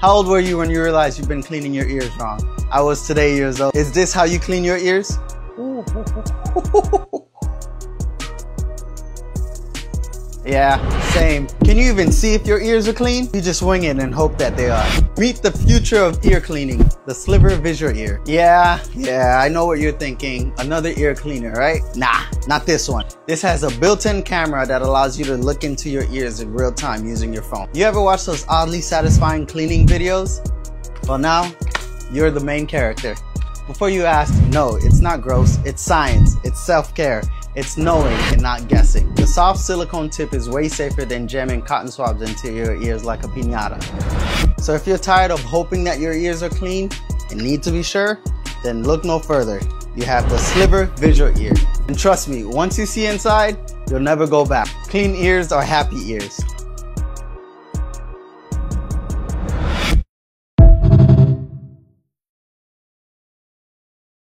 How old were you when you realized you've been cleaning your ears wrong? I was today years old. Is this how you clean your ears? Yeah, same. Can you even see if your ears are clean? You just wing it and hope that they are. Meet the future of ear cleaning, the Sliver Visual Ear. Yeah, I know what you're thinking. Another ear cleaner, right? Nah, not this one. This has a built-in camera that allows you to look into your ears in real time using your phone. You ever watch those oddly satisfying cleaning videos? Well, now you're the main character. Before you ask, no, it's not gross. It's science. It's self-care. It's knowing and not guessing. The soft silicone tip is way safer than jamming cotton swabs into your ears like a piñata. So if you're tired of hoping that your ears are clean and need to be sure, then look no further. You have the Sliver Visual Ear. And trust me, once you see inside, you'll never go back. Clean ears are happy ears.